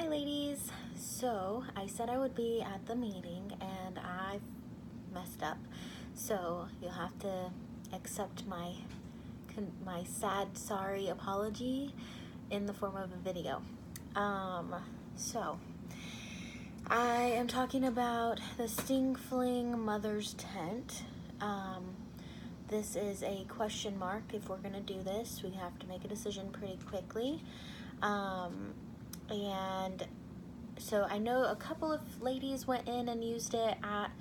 Hi ladies. So I said I would be at the meeting and I messed up. So you'll have to accept my sad sorry apology in the form of a video. So I am talking about the Sting Fling Mother's Tent. This is a question mark. If we're gonna do this, we have to make a decision pretty quickly. And so I know a couple of ladies went in and used it at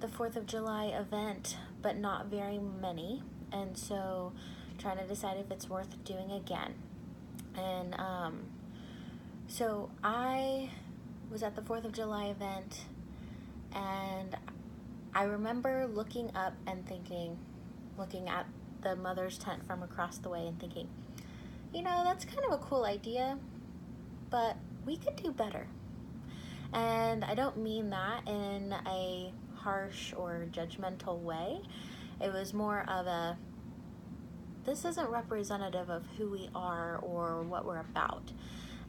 the 4th of July event, but not very many. And so trying to decide if it's worth doing again. And so I was at the 4th of July event, and I remember looking up and looking at the mother's tent from across the way and thinking, you know, that's kind of a cool idea, but we could do better. And I don't mean that in a harsh or judgmental way. It was more of this isn't representative of who we are or what we're about.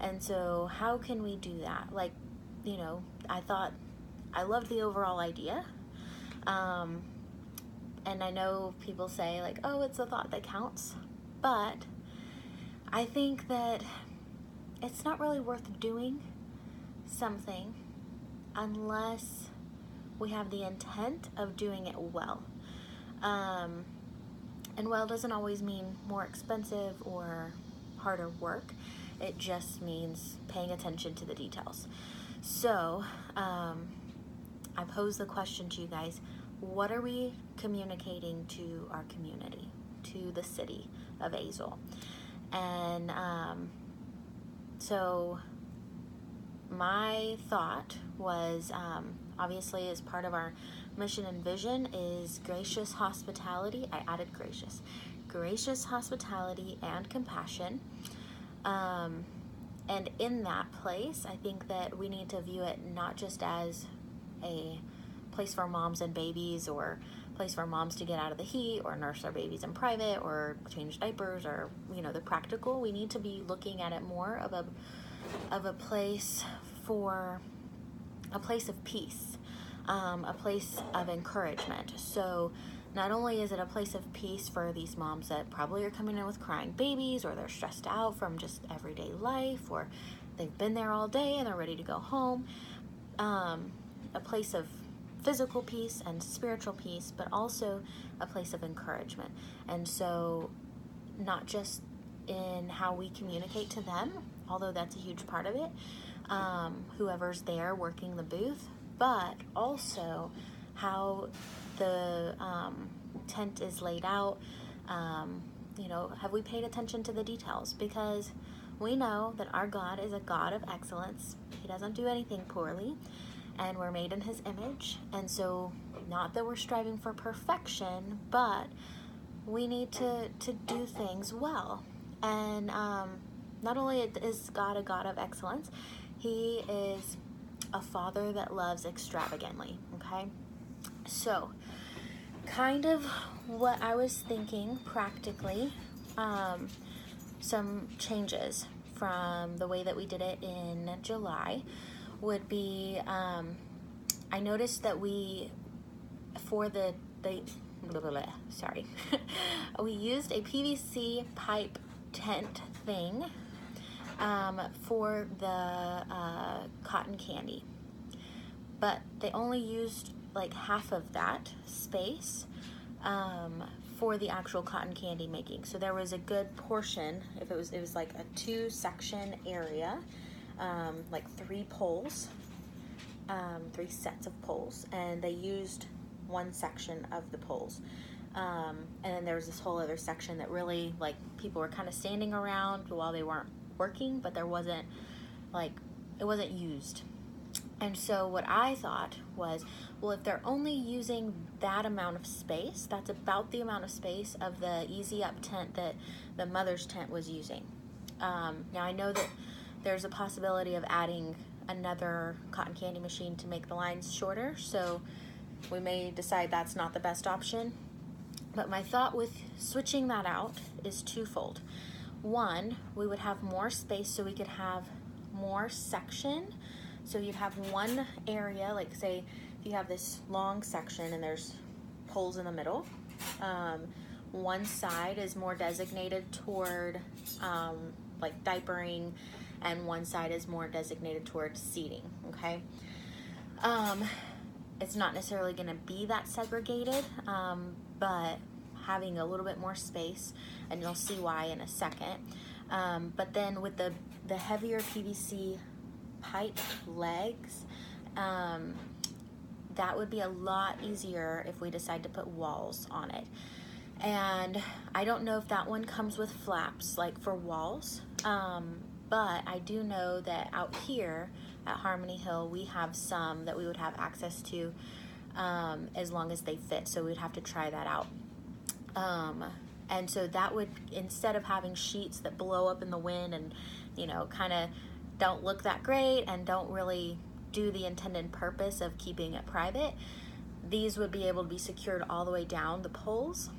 And so how can we do that? Like, you know, I loved the overall idea. And I know people say like, oh, it's the thought that counts. But I think that it's not really worth doing something unless we have the intent of doing it well. And well doesn't always mean more expensive or harder work. It just means paying attention to the details. So I pose the question to you guys: what are we communicating to our community, to the city of Azle? And so my thought was, obviously as part of our mission and vision is gracious hospitality. I added gracious hospitality and compassion. And in that place, I think that we need to view it not just as a place for moms and babies, or place for moms to get out of the heat, or nurse their babies in private, or change diapers, or, you know, the practical. We need to be looking at it more of a place for a place of peace, a place of encouragement. So not only is it a place of peace for these moms that probably are coming in with crying babies, or they're stressed out from just everyday life, or they've been there all day and they're ready to go home, a place of physical peace and spiritual peace, but also a place of encouragement. And so not just in how we communicate to them, although that's a huge part of it, whoever's there working the booth, but also how the tent is laid out. You know, have we paid attention to the details? Because we know that our God is a God of excellence. He doesn't do anything poorly, and we're made in His image. And so not that we're striving for perfection, but we need to do things well. And not only is God a God of excellence, He is a Father that loves extravagantly, okay? So kind of what I was thinking practically, some changes from the way that we did it in July would be, I noticed that we used a PVC pipe tent thing for the cotton candy, but they only used like half of that space for the actual cotton candy making. So there was a good portion. If it was like a 2-section area, like 3 poles, 3 sets of poles, and they used 1 section of the poles. And then there was this whole other section that really, like, people were kind of standing around while they weren't working, but there wasn't, like, it wasn't used. And so what I thought was, well, if they're only using that amount of space, that's about the amount of space of the Easy Up tent that the mother's tent was using. Now I know that there's a possibility of adding another cotton candy machine to make the lines shorter, so we may decide that's not the best option. But my thought with switching that out is twofold. One, we would have more space so we could have more section. So you'd have one area, like say if you have this long section and there's poles in the middle, one side is more designated toward like diapering, and one side is more designated toward seating, okay? It's not necessarily gonna be that segregated, but having a little bit more space, and you'll see why in a second. But then with the heavier PVC pipe legs, that would be a lot easier if we decide to put walls on it. And I don't know if that one comes with flaps like for walls, but I do know that out here at Harmony Hill we have some that we would have access to, as long as they fit, so we'd have to try that out. And so that would, instead of having sheets that blow up in the wind and, you know, kind of don't look that great and don't really do the intended purpose of keeping it private, these would be able to be secured all the way down the poles,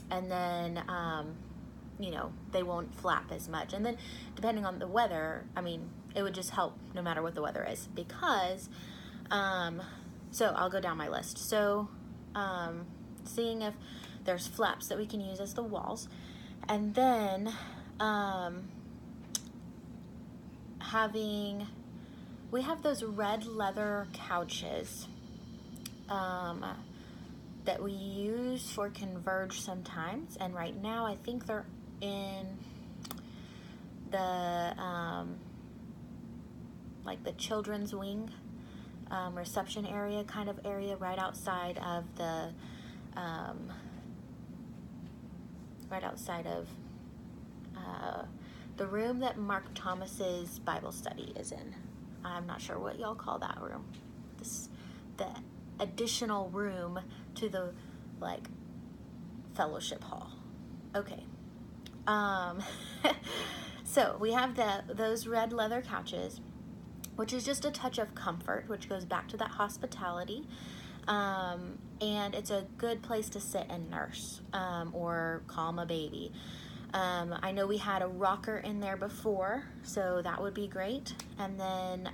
and then you know, they won't flap as much. And then depending on the weather, I mean, it would just help no matter what the weather is, because so I'll go down my list. So seeing if there's flaps that we can use as the walls, and then we have those red leather couches that we use for Converge sometimes, and right now I think they're in the like the children's wing reception area kind of area, right outside of the room that Mark Thomas's Bible study is in. I'm not sure what y'all call that room. The additional room to the like fellowship hall. Okay. So we have those red leather couches, which is just a touch of comfort, which goes back to that hospitality. And it's a good place to sit and nurse, or calm a baby. I know we had a rocker in there before, so that would be great. And then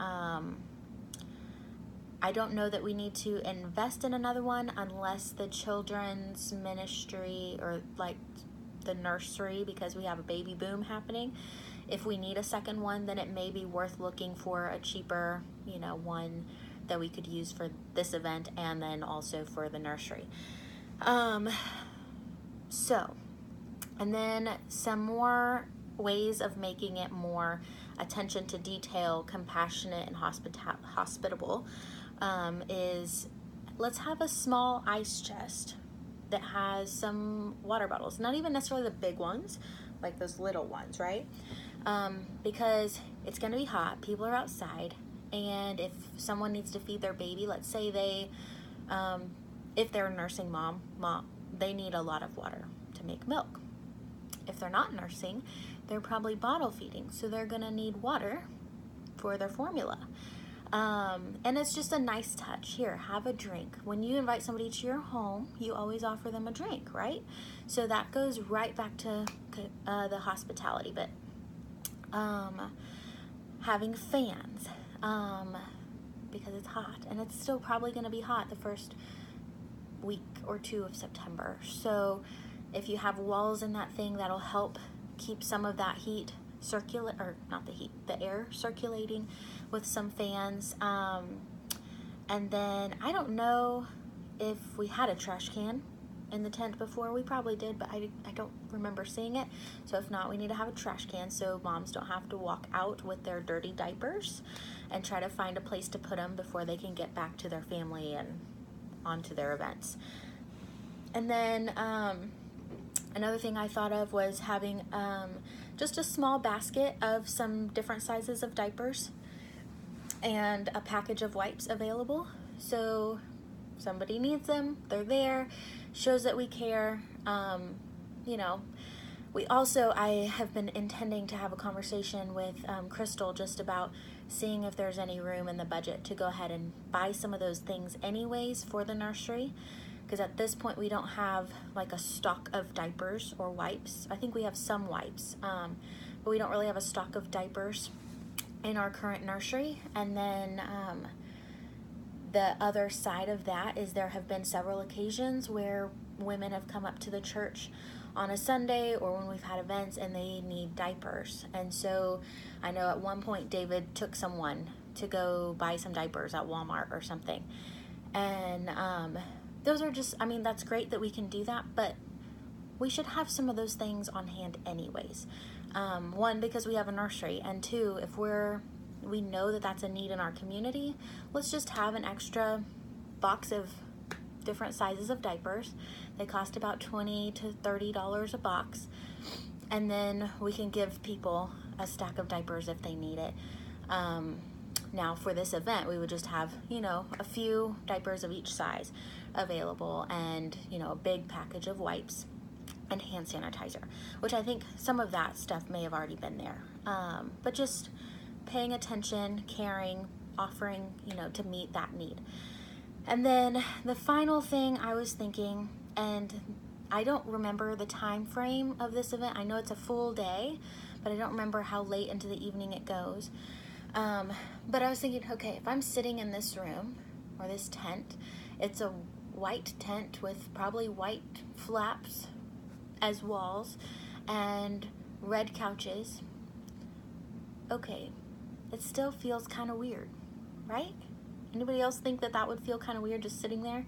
I don't know that we need to invest in another one unless the children's ministry or like the nursery, because we have a baby boom happening. If we need a second one, then it may be worth looking for a cheaper, you know, one that we could use for this event and then also for the nursery. And then some more ways of making it more attention to detail, compassionate, and hospitable is let's have a small ice chest that has some water bottles, not even necessarily the big ones, like those little ones, right? Because it's gonna be hot, people are outside, and if someone needs to feed their baby, let's say they, if they're a nursing mom, they need a lot of water to make milk. If they're not nursing, they're probably bottle feeding, so they're gonna need water for their formula. And it's just a nice touch. Here, have a drink. When you invite somebody to your home, you always offer them a drink, right? So that goes right back to the hospitality bit. Having fans, because it's hot, and it's still probably gonna be hot the first week or two of September. So if you have walls in that thing, that'll help keep some of that heat the air circulating with some fans. And then I don't know if we had a trash can in the tent before. We probably did, but I don't remember seeing it. So if not, we need to have a trash can so moms don't have to walk out with their dirty diapers and try to find a place to put them before they can get back to their family and onto their events. And then another thing I thought of was having just a small basket of some different sizes of diapers and a package of wipes available. So somebody needs them, they're there, shows that we care. You know, I have been intending to have a conversation with Crystal just about seeing if there's any room in the budget to go ahead and buy some of those things anyways for the nursery. Because at this point we don't have like a stock of diapers or wipes. I think we have some wipes, but we don't really have a stock of diapers. in our current nursery. And then the other side of that is there have been several occasions where women have come up to the church on a Sunday or when we've had events and they need diapers. And so I know at one point David took someone to go buy some diapers at Walmart or something. And those are just, I mean, that's great that we can do that, but we should have some of those things on hand anyways. One, because we have a nursery, and two, if we know that that's a need in our community, let's just have an extra box of different sizes of diapers. They cost about $20 to $30 a box, and then we can give people a stack of diapers if they need it. Now for this event, we would just have, a few diapers of each size available, and, a big package of wipes and hand sanitizer, which I think some of that stuff may have already been there. But just paying attention, caring, offering, to meet that need. And then the final thing I was thinking, and I don't remember the time frame of this event. I know it's a full day, but I don't remember how late into the evening it goes. But I was thinking, okay, if I'm sitting in this room or this tent, it's a white tent with probably white flaps as walls and red couches. Okay, it still feels kind of weird, right? Anybody else think that would feel kind of weird just sitting there?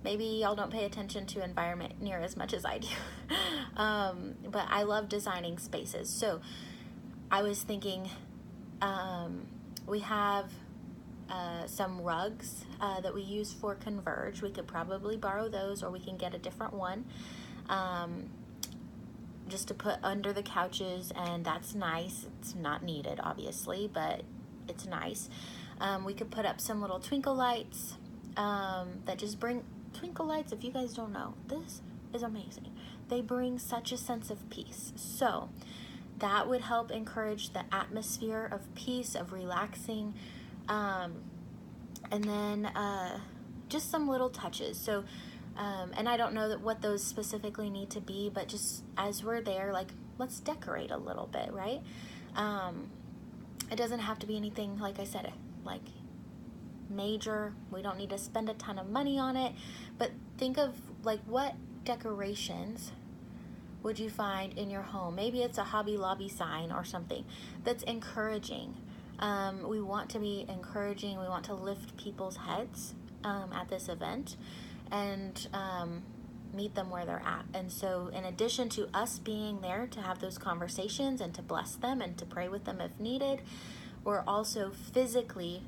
Maybe y'all don't pay attention to environment near as much as I do. But I love designing spaces. So I was thinking, we have some rugs that we use for Converge. We could probably borrow those, or we can get a different one just to put under the couches, and that's nice. It's not needed, obviously, but it's nice. We could put up some little twinkle lights that just bring twinkle lights. If you guys don't know, this is amazing. They bring such a sense of peace. So that would help encourage the atmosphere of peace, of relaxing, and then just some little touches. So and I don't know what those specifically need to be, but just as we're there, like, let's decorate a little bit, right? It doesn't have to be anything, like I said, like major. We don't need to spend a ton of money on it, but think of like what decorations would you find in your home? Maybe it's a Hobby Lobby sign or something that's encouraging. We want to be encouraging. We want to lift people's heads at this event and meet them where they're at. And so in addition to us being there to have those conversations and to bless them and to pray with them if needed, we're also physically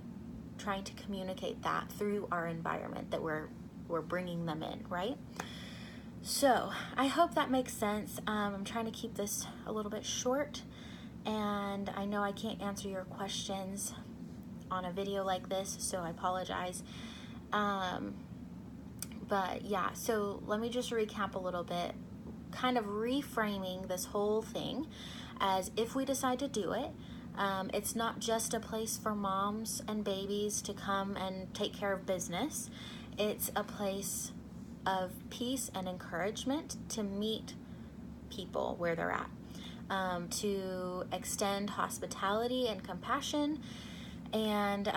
trying to communicate that through our environment that we're bringing them in, right? So I hope that makes sense. I'm trying to keep this a little bit short, and I know I can't answer your questions on a video like this, so I apologize. But yeah, so let me just recap a little bit, kind of reframing this whole thing as if we decide to do it. It's not just a place for moms and babies to come and take care of business. It's a place of peace and encouragement to meet people where they're at, to extend hospitality and compassion, and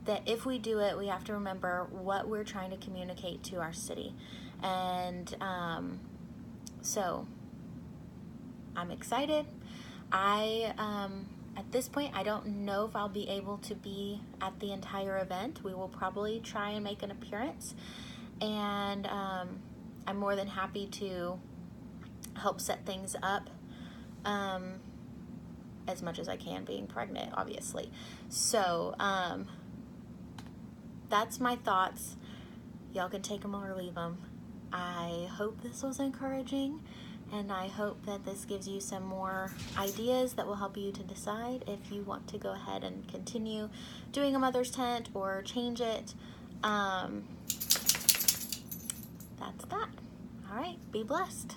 that if we do it, we have to remember what we're trying to communicate to our city. And so I'm excited. At this point, I don't know if I'll be able to be at the entire event. We will probably try and make an appearance. And I'm more than happy to help set things up as much as I can, being pregnant, obviously. So that's my thoughts. Y'all can take them or leave them. I hope this was encouraging, and I hope that this gives you some more ideas that will help you to decide if you want to go ahead and continue doing a mother's tent or change it. That's that. All right, be blessed.